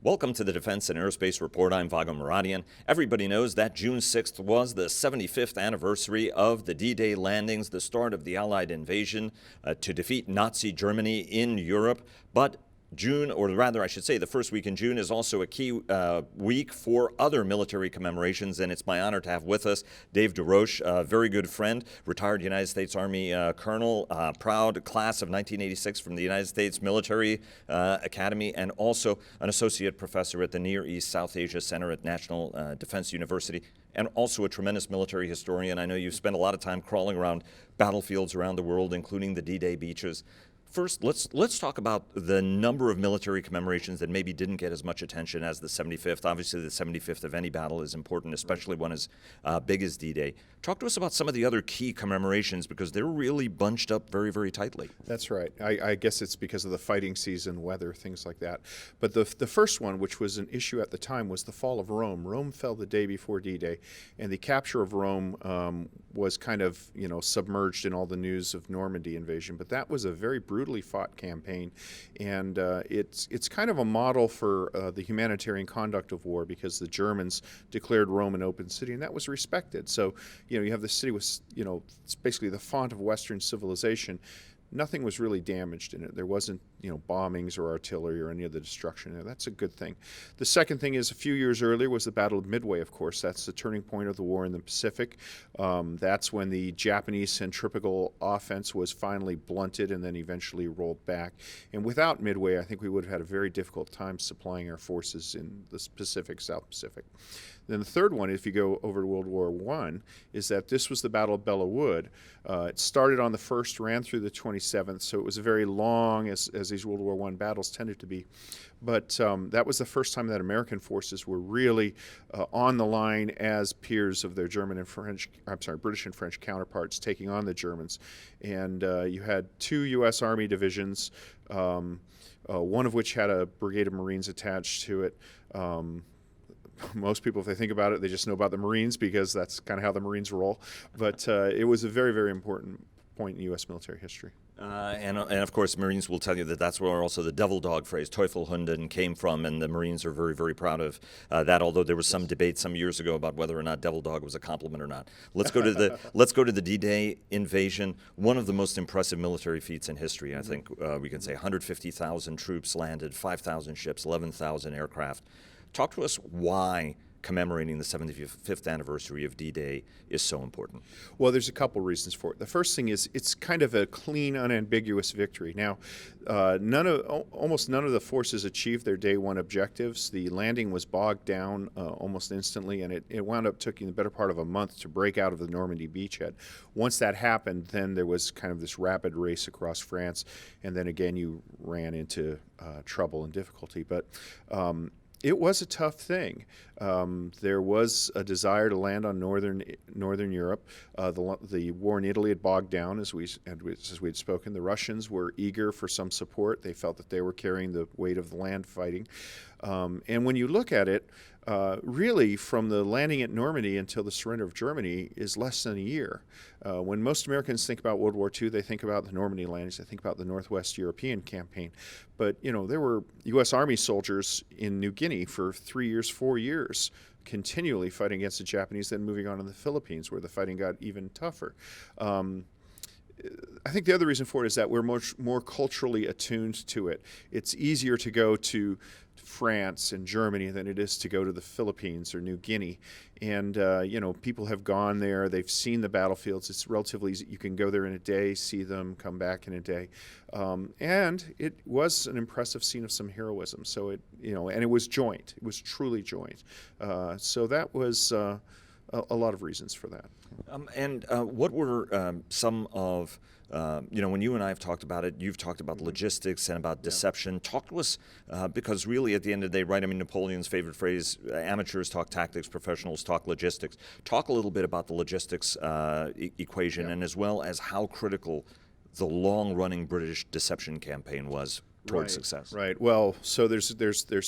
Welcome to the Defense and Aerospace Report. I'm Vago Muradian. Everybody knows that June 6th was the 75th anniversary of the D-Day landings, the start of the Allied invasion to defeat Nazi Germany in Europe. But June, or rather I should say the first week in June, is also a key week for other military commemorations, and it's my honor to have with us Des Roches, a very good friend, retired United States Army colonel, proud class of 1986 from the United States Military Academy, and also an associate professor at the Near East South Asia Center at National Defense University, and also a tremendous military historian. I know you've spent a lot of time crawling around battlefields around the world, including the D-Day beaches. First, let's talk about the number of military commemorations that maybe didn't get as much attention as the 75th. Obviously, the 75th of any battle is important, especially one as big as D-Day. Talk to us about some of the other key commemorations, because they're really bunched up very, very tightly. That's right. I guess it's because of the fighting season, weather, things like that. But the first one, which was an issue at the time, was the fall of Rome. Rome fell the day before D-Day, and the capture of Rome was kind of, submerged in all the news of Normandy invasion. But that was a very brutally fought campaign, and it's kind of a model for the humanitarian conduct of war, because the Germans declared Rome an open city, and that was respected. So, you have the city with, it's basically the font of Western civilization. Nothing was really damaged in it. There wasn't, bombings or artillery or any of the destruction there. That's a good thing. The second thing is, a few years earlier was the Battle of Midway, of course. That's the turning point of the war in the Pacific. That's when the Japanese centripetal offense was finally blunted and then eventually rolled back. And without Midway, I think we would have had a very difficult time supplying our forces in the Pacific, South Pacific. Then the third one, if you go over to World War I, is that this was the Battle of Belleau Wood. It started on the 1st, ran through the 27th, so it was a very long, as these World War I battles tended to be. But that was the first time that American forces were really on the line as peers of their British and French counterparts, taking on the Germans. And you had 2 U.S. Army divisions, one of which had a brigade of Marines attached to it. Most people, if they think about it, they just know about the Marines, because that's kind of how the Marines roll. But it was a very, very important point in U.S. military history. And of course, Marines will tell you that that's where also the devil dog phrase, Teufelhunden, came from, and the Marines are very, very proud of that, although there was some debate some years ago about whether or not devil dog was a compliment or not. Let's go to the D-Day invasion, one of the most impressive military feats in history. I think we can say 150,000 troops landed, 5,000 ships, 11,000 aircraft. Talk to us why commemorating the 75th anniversary of D-Day is so important. Well, there's a couple reasons for it. The first thing is, it's kind of a clean, unambiguous victory. Now, almost none of the forces achieved their day one objectives. The landing was bogged down almost instantly, and it wound up taking the better part of a month to break out of the Normandy beachhead. Once that happened, then there was kind of this rapid race across France, and then again you ran into trouble and difficulty. But it was a tough thing. There was a desire to land on northern Europe. The war in Italy had bogged down, as we had spoken. The Russians were eager for some support. They felt that they were carrying the weight of the land fighting. And when you look at it, really from the landing at Normandy until the surrender of Germany is less than a year. When most Americans think about World War II, they think about the Normandy landings, they think about the Northwest European campaign. But, there were U.S. Army soldiers in New Guinea for 3 years, 4 years, continually fighting against the Japanese, then moving on to the Philippines, where the fighting got even tougher. I think the other reason for it is that we're much more culturally attuned to it. It's easier to go to France and Germany than it is to go to the Philippines or New Guinea. And, people have gone there. They've seen the battlefields. It's relatively easy. You can go there in a day, see them, come back in a day. And it was an impressive scene of some heroism. So and it was joint. It was truly joint. So that was a lot of reasons for that. What were some of, when you and I have talked about it, you've talked about logistics and about deception. Talk to us, because really at the end of the day, right, Napoleon's favorite phrase, amateurs talk tactics, professionals talk logistics. Talk a little bit about the logistics equation, and as well as how critical the long-running British deception campaign was towards success. Right. Well, so there's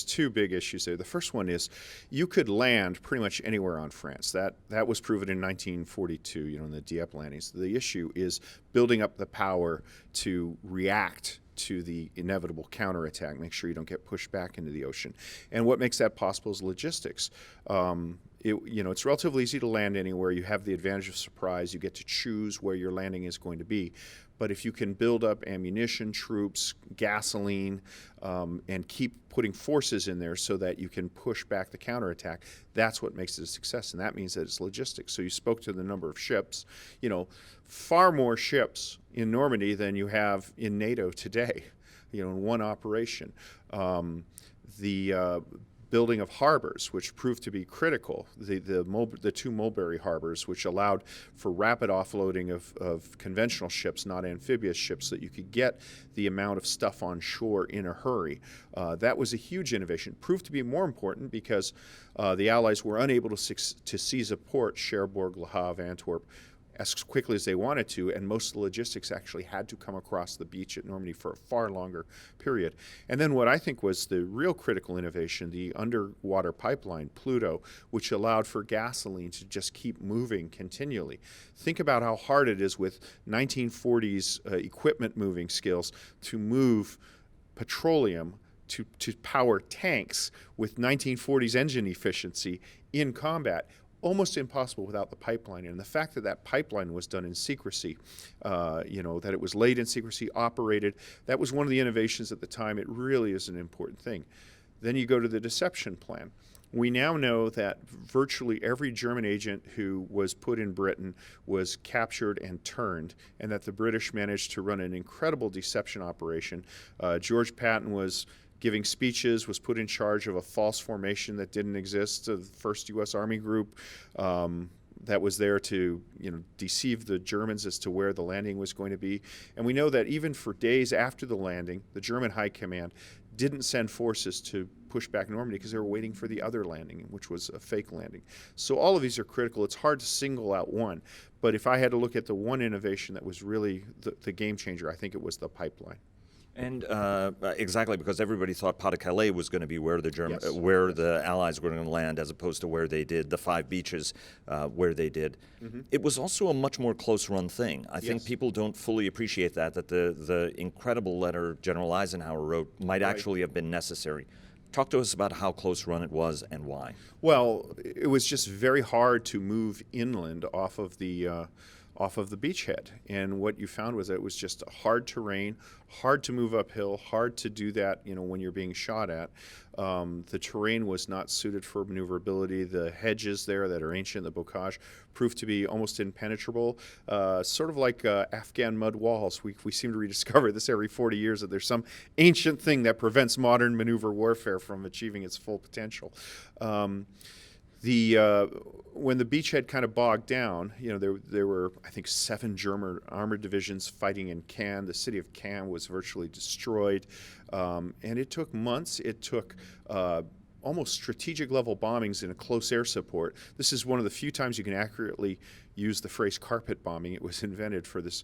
2 big issues there. The first one is you could land pretty much anywhere on France. That was proven in 1942, in the Dieppe landings. The issue is building up the power to react to the inevitable counterattack, make sure you don't get pushed back into the ocean. And what makes that possible is logistics. It's relatively easy to land anywhere. You have the advantage of surprise. You get to choose where your landing is going to be. But if you can build up ammunition, troops, gasoline, and keep putting forces in there so that you can push back the counterattack, that's what makes it a success. And that means that it's logistics. So you spoke to the number of ships. Far more ships in Normandy than you have in NATO today, in one operation. The building of harbors, which proved to be critical, the two Mulberry harbors, which allowed for rapid offloading of conventional ships, not amphibious ships, so that you could get the amount of stuff on shore in a hurry. That was a huge innovation. Proved to be more important because the Allies were unable to seize a port, Cherbourg, Le Havre, Antwerp, as quickly as they wanted to, and most of the logistics actually had to come across the beach at Normandy for a far longer period. And then what I think was the real critical innovation, the underwater pipeline, Pluto, which allowed for gasoline to just keep moving continually. Think about how hard it is with 1940s equipment moving skills to move petroleum to power tanks with 1940s engine efficiency in combat. Almost impossible without the pipeline. And the fact that that pipeline was done in secrecy, that it was laid in secrecy, operated, that was one of the innovations at the time. It really is an important thing. Then you go to the deception plan. We now know that virtually every German agent who was put in Britain was captured and turned, and that the British managed to run an incredible deception operation. George Patton was giving speeches, was put in charge of a false formation that didn't exist, the first U.S. Army group that was there to deceive the Germans as to where the landing was going to be. And we know that even for days after the landing, the German High Command didn't send forces to push back Normandy because they were waiting for the other landing, which was a fake landing. So all of these are critical. It's hard to single out one. But if I had to look at the one innovation that was really the game changer, I think it was the pipeline. And exactly, because everybody thought Pas-de-Calais was going to be where the the Allies were going to land, as opposed to where they did, the 5 beaches where they did. Mm-hmm. It was also a much more close-run thing. I think people don't fully appreciate that the incredible letter General Eisenhower wrote might actually have been necessary. Talk to us about how close-run it was and why. Well, it was just very hard to move inland off of the beachhead. And what you found was that it was just hard terrain, hard to move uphill, hard to do that, when you're being shot at. The terrain was not suited for maneuverability. The hedges there that are ancient, the bocage, proved to be almost impenetrable, sort of like Afghan mud walls. We seem to rediscover this every 40 years, that there's some ancient thing that prevents modern maneuver warfare from achieving its full potential. When the beachhead kind of bogged down, there were, I think, 7 German armored divisions fighting in Caen. The city of Caen was virtually destroyed, and it took months. It took almost strategic level bombings in a close air support. This is one of the few times you can accurately use the phrase carpet bombing. It was invented for this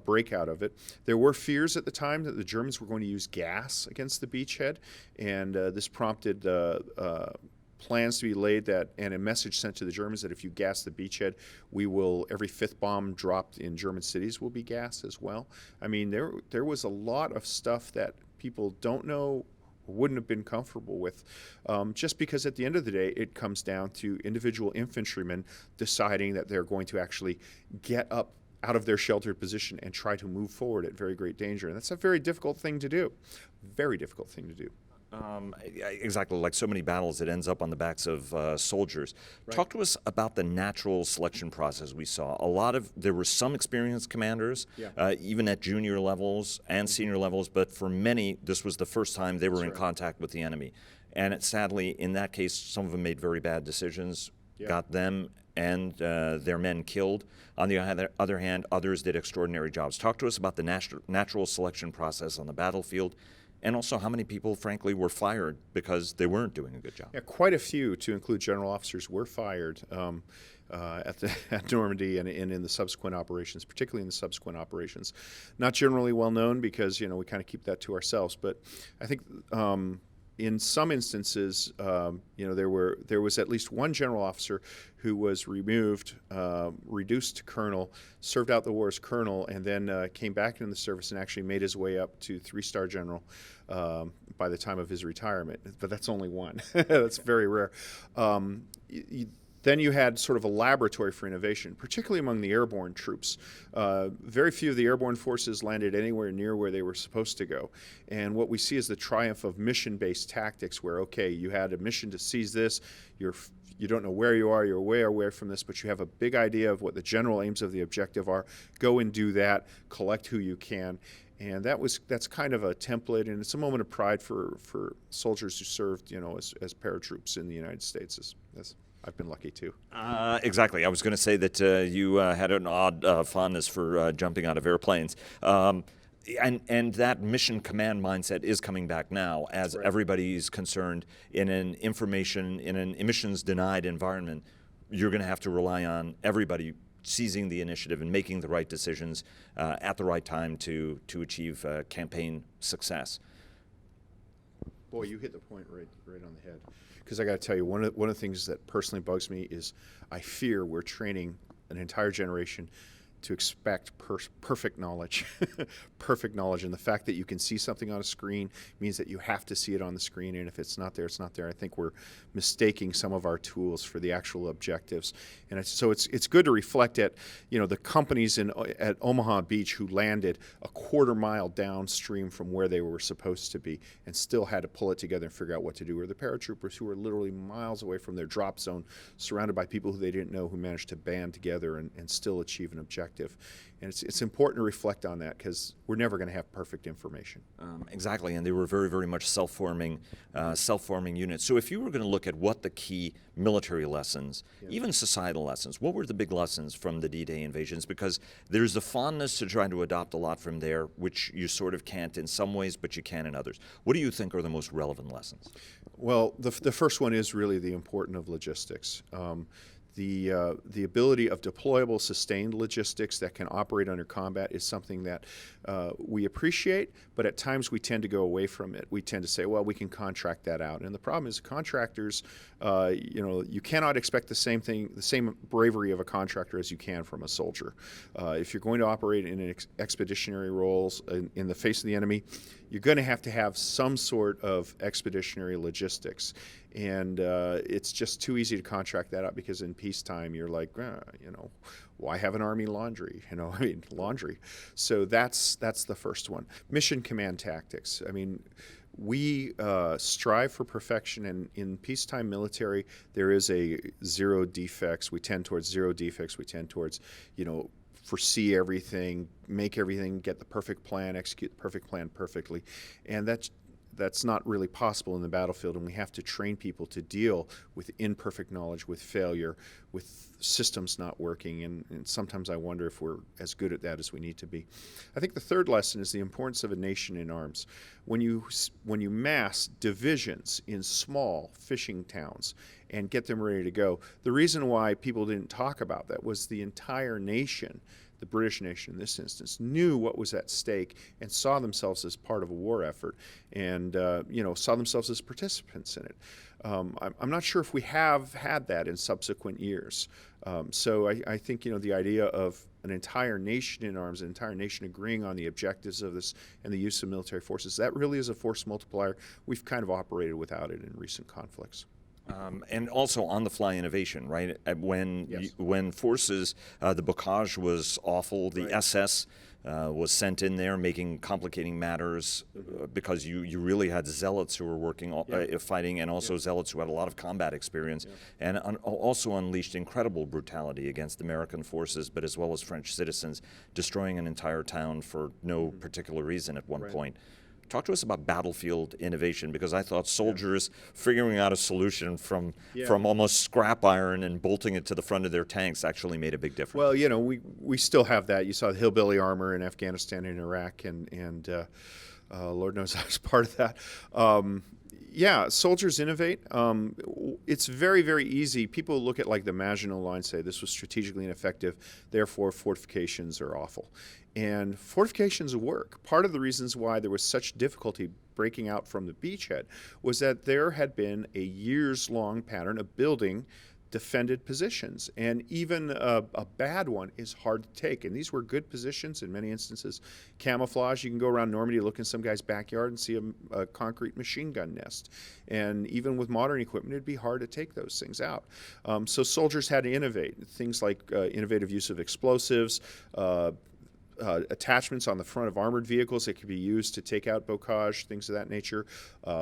breakout of it. There were fears at the time that the Germans were going to use gas against the beachhead, and this prompted plans to be laid and a message sent to the Germans that if you gas the beachhead, every 5th bomb dropped in German cities will be gassed as well. I mean, there was a lot of stuff that people don't know or wouldn't have been comfortable with, just because at the end of the day, it comes down to individual infantrymen deciding that they're going to actually get up out of their sheltered position and try to move forward at very great danger. And that's a very difficult thing to do. Very difficult thing to do. Exactly, like so many battles, it ends up on the backs of soldiers. Right. Talk to us about the natural selection process we saw. There were some experienced commanders, even at junior levels and senior levels, but for many, this was the first time they were in contact with the enemy. And sadly, in that case, some of them made very bad decisions, got them and their men killed. On the other hand, others did extraordinary jobs. Talk to us about the natural selection process on the battlefield, and also how many people, frankly, were fired because they weren't doing a good job. Yeah, quite a few, to include general officers, were fired at Normandy and in the subsequent operations, particularly in the subsequent operations. Not generally well known because, we kind of keep that to ourselves. But I think in some instances, there was at least one general officer who was removed, reduced to colonel, served out the war as colonel, and then came back into the service and actually made his way up to 3-star general by the time of his retirement. But that's only one. That's very rare. Then you had sort of a laboratory for innovation, particularly among the airborne troops. Very few of the airborne forces landed anywhere near where they were supposed to go. And what we see is the triumph of mission-based tactics where, okay, you had a mission to seize this, you don't know where you are, you're way away from this, but you have a big idea of what the general aims of the objective are. Go and do that, collect who you can. And that's kind of a template, and it's a moment of pride for soldiers who served, as paratroops in the United States. As I've been lucky too. Exactly. I was going to say that you had an odd fondness for jumping out of airplanes. And that mission command mindset is coming back now as everybody's concerned in an emissions denied environment. You're going to have to rely on everybody seizing the initiative and making the right decisions at the right time to achieve campaign success. Boy, you hit the point right on the head. Because I got to tell you, one of the things that personally bugs me is I fear we're training an entire generation to expect perfect knowledge. Perfect knowledge. And the fact that you can see something on a screen means that you have to see it on the screen. And if it's not there, it's not there. I think we're mistaking some of our tools for the actual objectives. And so it's good to reflect at, the companies at Omaha Beach who landed a quarter-mile downstream from where they were supposed to be and still had to pull it together and figure out what to do. Or the paratroopers who were literally miles away from their drop zone, surrounded by people who they didn't know, who managed to band together and still achieve an objective. And it's important to reflect on that because we're never going to have perfect information. Exactly, and they were very, very much self-forming units. So if you were going to look at what the key military lessons, even societal lessons, what were the big lessons from the D-Day invasions? Because there's a fondness to trying to adopt a lot from there, which you sort of can't in some ways, but you can in others. What do you think are the most relevant lessons? Well, the first one is really the importance of logistics. The ability of deployable, sustained logistics that can operate under combat is something that we appreciate, but at times we tend to go away from it. We tend to say, well, we can contract that out. And the problem is contractors, you cannot expect the same bravery of a contractor as you can from a soldier. If you're going to operate in expeditionary roles in the face of the enemy, you're going to have some sort of expeditionary logistics. And it's just too easy to contract that out because in peacetime you're like, why have an army laundry? Laundry. So that's the first one. Mission command tactics. We strive for perfection, and in peacetime military there is a zero defects. We tend towards zero defects. We tend towards, foresee everything, make everything, get the perfect plan, execute the perfect plan perfectly, and that's not really possible in the battlefield, and we have to train people to deal with imperfect knowledge, with failure, with systems not working, and sometimes I wonder if we're as good at that as we need to be. I think the third lesson is the importance of a nation in arms. When you mass divisions in small fishing towns and get them ready to go, the reason why people didn't talk about that was the entire nation, the British nation in this instance, knew what was at stake and saw themselves as part of a war effort and saw themselves as participants in it. I'm not sure if we have had that in subsequent years. So I think the idea of an entire nation in arms, an entire nation agreeing on the objectives of this and the use of military forces, that really is a force multiplier. We've kind of operated without it in recent conflicts. And also on-the-fly innovation, right? When forces, the bocage was awful. The SS was sent in there, complicating matters because you really had zealots who were working, fighting, and also zealots who had a lot of combat experience, and also unleashed incredible brutality against American forces, but as well as French citizens, destroying an entire town for no particular reason at one point. Talk to us about battlefield innovation, because I thought soldiers figuring out a solution from almost scrap iron and bolting it to the front of their tanks actually made a big difference. Well, we still have that. You saw the hillbilly armor in Afghanistan and Iraq, and Lord knows I was part of that. Yeah, soldiers innovate. It's very, very easy. People look at like the Maginot Line, say this was strategically ineffective, therefore fortifications are awful. And fortifications work. Part of the reasons why there was such difficulty breaking out from the beachhead was that there had been a years-long pattern of building defended positions, and even a bad one is hard to take. And these were good positions in many instances. Camouflage, you can go around Normandy, look in some guy's backyard and see a concrete machine gun nest. And even with modern equipment, it'd be hard to take those things out. So soldiers had to innovate. Things like innovative use of explosives, attachments on the front of armored vehicles that could be used to take out bocage, things of that nature,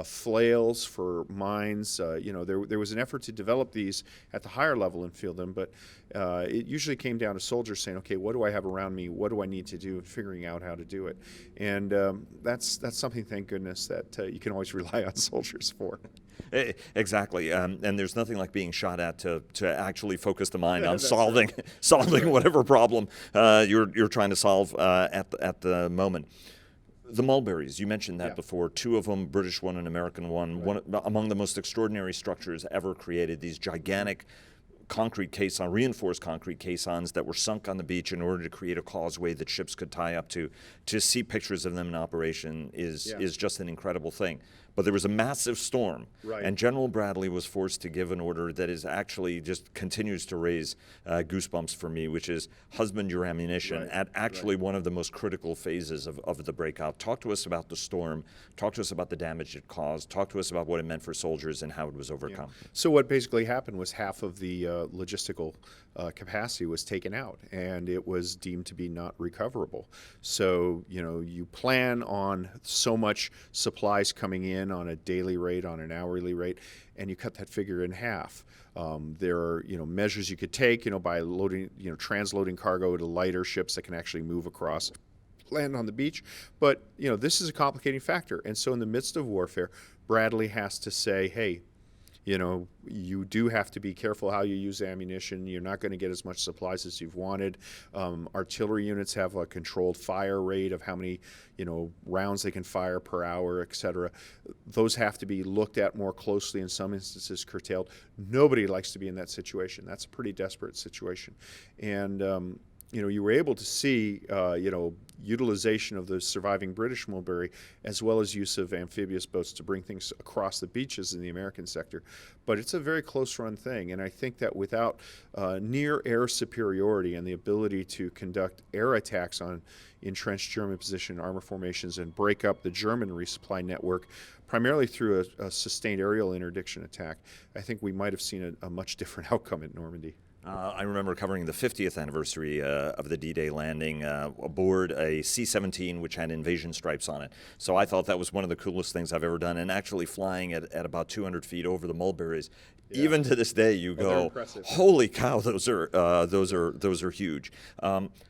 flails for mines. There was an effort to develop these at the higher level and field them, but it usually came down to soldiers saying, okay, what do I have around me? What do I need to do? And figuring out how to do it. And that's something, thank goodness, that you can always rely on soldiers for. Exactly, and there's nothing like being shot at to actually focus the mind on solving whatever problem you're trying to solve at the moment. The mulberries, you mentioned that before. Two of them, British one and American one, one among the most extraordinary structures ever created. These gigantic concrete caisson, reinforced concrete caissons that were sunk on the beach in order to create a causeway that ships could tie up to. To see pictures of them in operation is just an incredible thing. But there was a massive storm, and General Bradley was forced to give an order that is actually just continues to raise goosebumps for me, which is husband your ammunition at actually one of the most critical phases of the breakout. Talk to us about the storm. Talk to us about the damage it caused. Talk to us about what it meant for soldiers and how it was overcome. Yeah. So what basically happened was half of the logistical capacity was taken out, and it was deemed to be not recoverable. So, you plan on so much supplies coming in on a daily rate, on an hourly rate, and you cut that figure in half. There are, measures you could take, by loading, transloading cargo to lighter ships that can actually move across, land on the beach. But, this is a complicating factor. And so in the midst of warfare, Bradley has to say, hey, you do have to be careful how you use ammunition. You're not going to get as much supplies as you've wanted. Artillery units have a controlled fire rate of how many, rounds they can fire per hour, et cetera. Those have to be looked at more closely, in some instances curtailed. Nobody likes to be in that situation. That's a pretty desperate situation. And, you were able to see, utilization of the surviving British mulberry, as well as use of amphibious boats to bring things across the beaches in the American sector. But it's a very close-run thing, and I think that without near-air superiority and the ability to conduct air attacks on entrenched German position armor formations and break up the German resupply network, primarily through a sustained aerial interdiction attack, I think we might have seen a much different outcome at Normandy. I remember covering the 50th anniversary of the D-Day landing aboard a C-17 which had invasion stripes on it. So I thought that was one of the coolest things I've ever done, and actually flying at about 200 feet over the mulberries. Yeah. Even to this day, you go, holy cow, those are huge.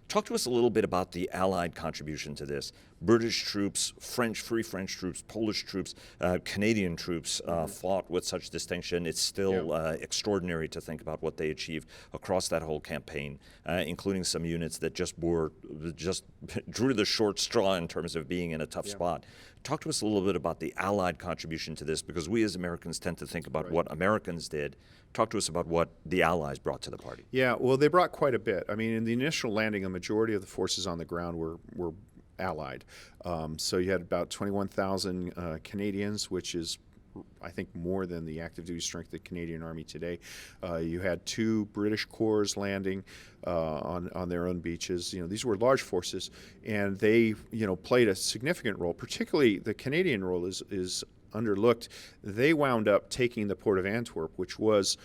Talk to us a little bit about the Allied contribution to this. British troops, Free French troops, Polish troops, Canadian troops fought with such distinction. It's still extraordinary to think about what they achieved across that whole campaign, including some units that just drew the short straw in terms of being in a tough spot. Talk to us a little bit about the Allied contribution to this, because we as Americans tend to think about what Americans did. Talk to us about what the Allies brought to the party. Yeah, well, they brought quite a bit. I mean, in the initial landing, a majority of the forces on the ground were Allied. So you had about 21,000 Canadians, which is, I think, more than the active duty strength of the Canadian Army today. You had 2 British corps landing on their own beaches. These were large forces, and they, played a significant role. Particularly the Canadian role is underlooked. They wound up taking the port of Antwerp, which was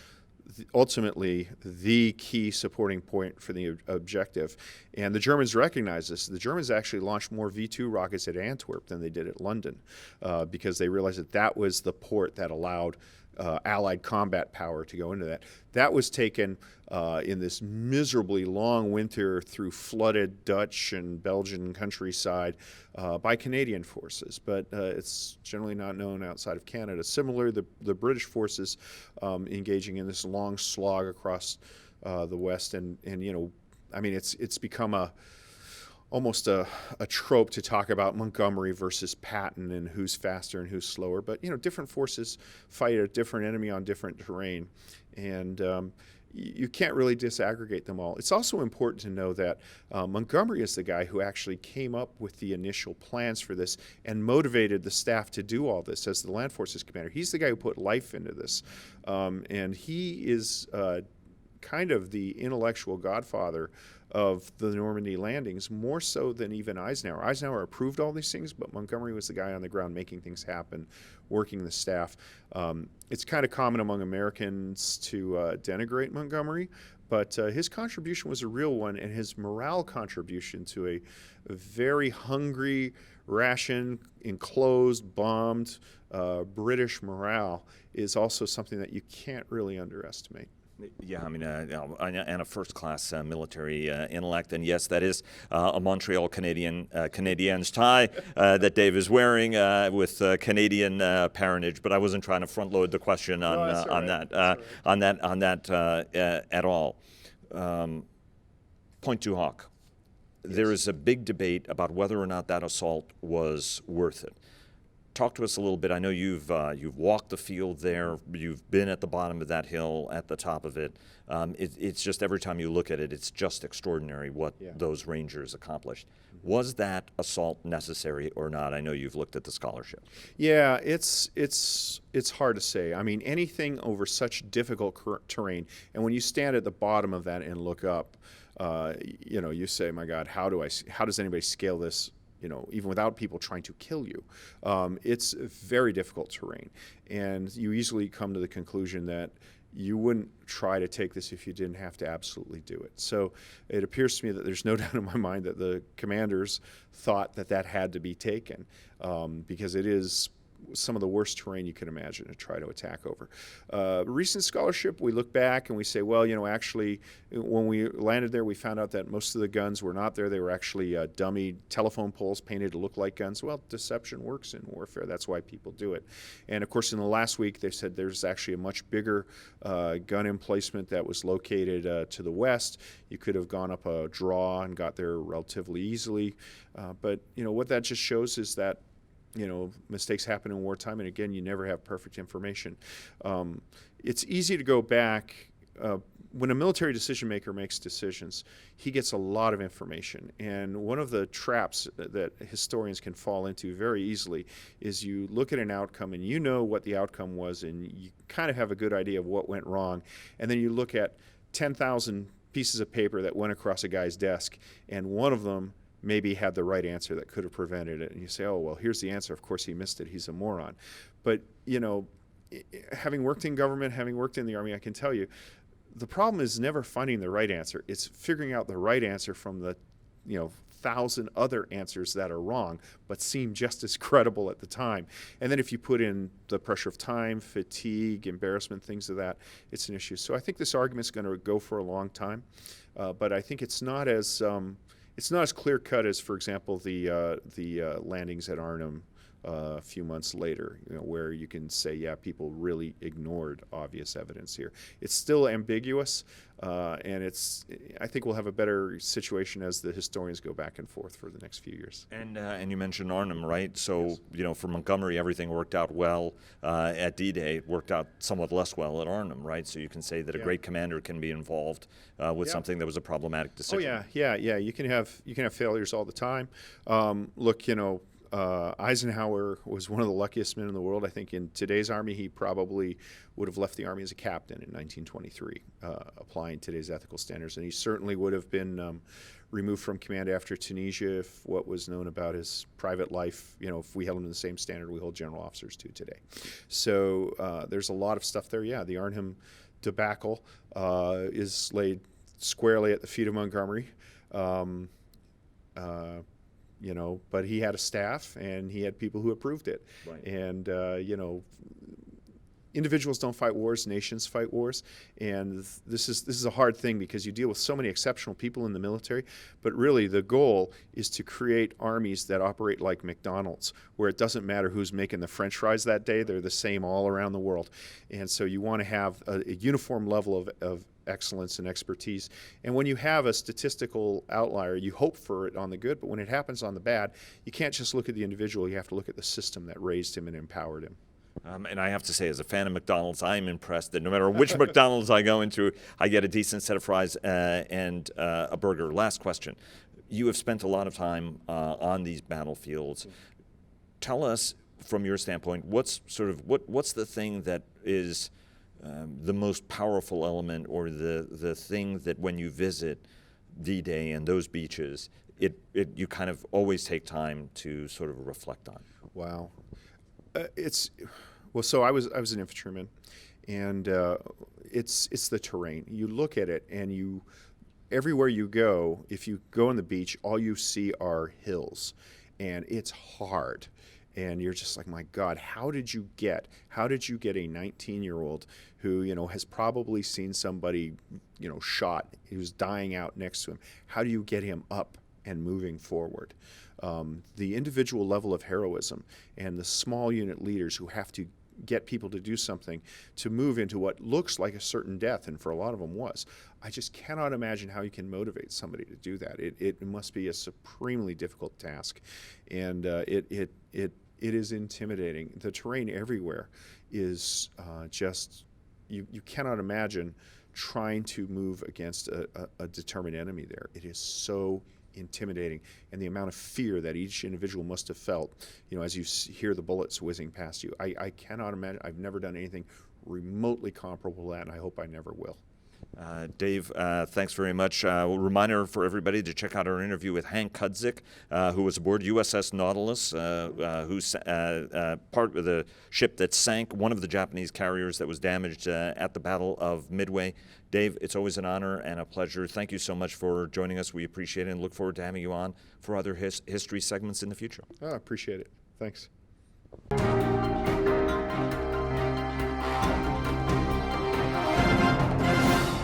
ultimately the key supporting point for the objective. And the Germans recognized this. The Germans actually launched more V-2 rockets at Antwerp than they did at London, because they realized that was the port that allowed Allied combat power to go into that. That was taken in this miserably long winter through flooded Dutch and Belgian countryside by Canadian forces, but it's generally not known outside of Canada. Similar, the British forces engaging in this long slog across the West, and I mean, it's become almost a trope to talk about Montgomery versus Patton and who's faster and who's slower. But, different forces fight a different enemy on different terrain. And you can't really disaggregate them all. It's also important to know that Montgomery is the guy who actually came up with the initial plans for this and motivated the staff to do all this as the Land Forces commander. He's the guy who put life into this. And he is kind of the intellectual godfather of the Normandy landings, more so than even Eisenhower. Eisenhower approved all these things, but Montgomery was the guy on the ground making things happen, working the staff. It's kind of common among Americans to denigrate Montgomery, but his contribution was a real one, and his morale contribution to a very hungry, rationed, enclosed, bombed British morale is also something that you can't really underestimate. Yeah, I mean, and a first-class military intellect, and yes, that is a Montreal Canadiens tie that Dave is wearing with Canadian parentage. But I wasn't trying to front-load the question on that at all. Point du Hoc. Yes. There is a big debate about whether or not that assault was worth it. Talk to us a little bit. I know you've walked the field there. You've been at the bottom of that hill, at the top of it. It's just every time you look at it, it's just extraordinary what those Rangers accomplished. Was that assault necessary or not? I know you've looked at the scholarship. Yeah, it's hard to say. I mean, anything over such difficult terrain, and when you stand at the bottom of that and look up, you say, "My God, how does anybody scale this?" Even without people trying to kill you. It's very difficult terrain. And you easily come to the conclusion that you wouldn't try to take this if you didn't have to absolutely do it. So it appears to me that there's no doubt in my mind that the commanders thought that had to be taken because it is some of the worst terrain you can imagine to try to attack over. Recent scholarship, we look back and we say, well, actually, when we landed there, we found out that most of the guns were not there. They were actually dummy telephone poles painted to look like guns. Well, deception works in warfare. That's why people do it. And, of course, in the last week, they said there's actually a much bigger gun emplacement that was located to the west. You could have gone up a draw and got there relatively easily. But, what that just shows is that mistakes happen in wartime, and again, you never have perfect information. It's easy to go back. When a military decision maker makes decisions, he gets a lot of information. And one of the traps that historians can fall into very easily is you look at an outcome and you know what the outcome was, and you kind of have a good idea of what went wrong. And then you look at 10,000 pieces of paper that went across a guy's desk, and one of them maybe had the right answer that could have prevented it. And you say, oh, well, here's the answer. Of course he missed it. He's a moron. But, having worked in government, having worked in the Army, I can tell you, the problem is never finding the right answer. It's figuring out the right answer from the, 1,000 other answers that are wrong, but seem just as credible at the time. And then if you put in the pressure of time, fatigue, embarrassment, things of that, it's an issue. So I think this argument's going to go for a long time. But I think it's not as clear-cut as, for example, the landings at Arnhem a few months later, where you can say, yeah, people really ignored obvious evidence here. It's still ambiguous, and I think we'll have a better situation as the historians go back and forth for the next few years. And you mentioned Arnhem, right? So, yes. For Montgomery, everything worked out well at DDay. It worked out somewhat less well at Arnhem, right? So you can say that a great commander can be involved with something that was a problematic decision. Oh, yeah. You can have failures all the time. Look, Eisenhower was one of the luckiest men in the world. I think in today's Army, he probably would have left the Army as a captain in 1923, applying today's ethical standards. And he certainly would have been removed from command after Tunisia if what was known about his private life, if we held him to the same standard we hold general officers to today. So there's a lot of stuff there. Yeah, the Arnhem debacle is laid squarely at the feet of Montgomery. But he had a staff and he had people who approved it. Right. And, individuals don't fight wars, nations fight wars. And this is a hard thing because you deal with so many exceptional people in the military. But really the goal is to create armies that operate like McDonald's, where it doesn't matter who's making the French fries that day. They're the same all around the world. And so you want to have a uniform level of excellence and expertise. And when you have a statistical outlier, you hope for it on the good, but when it happens on the bad, you can't just look at the individual, you have to look at the system that raised him and empowered him. And I have to say, as a fan of McDonald's, I'm impressed that no matter which McDonald's I go into, I get a decent set of fries and a burger. Last question. You have spent a lot of time on these battlefields. Tell us, from your standpoint, what's the thing that is the most powerful element, or the thing that when you visit D-Day and those beaches, you kind of always take time to sort of reflect on? Wow. So I was an infantryman, and it's the terrain. You look at it, and everywhere you go, if you go on the beach, all you see are hills, and it's hard. And you're just like, my God, how did you get a 19-year-old who, has probably seen somebody, shot, who's dying out next to him? How do you get him up and moving forward? The individual level of heroism and the small unit leaders who have to get people to do something to move into what looks like a certain death, and for a lot of them was. I just cannot imagine how you can motivate somebody to do that. It must be a supremely difficult task, and it is intimidating. The terrain everywhere is just, you cannot imagine trying to move against a determined enemy there. It is so intimidating, and the amount of fear that each individual must have felt, as you hear the bullets whizzing past you. I cannot imagine. I've never done anything remotely comparable to that, and I hope I never will. Dave, thanks very much. A reminder for everybody to check out our interview with Hank Kudzik, who was aboard USS Nautilus, who's part of the ship that sank, one of the Japanese carriers that was damaged at the Battle of Midway. Dave, it's always an honor and a pleasure. Thank you so much for joining us. We appreciate it and look forward to having you on for other history segments in the future. I appreciate it. Thanks.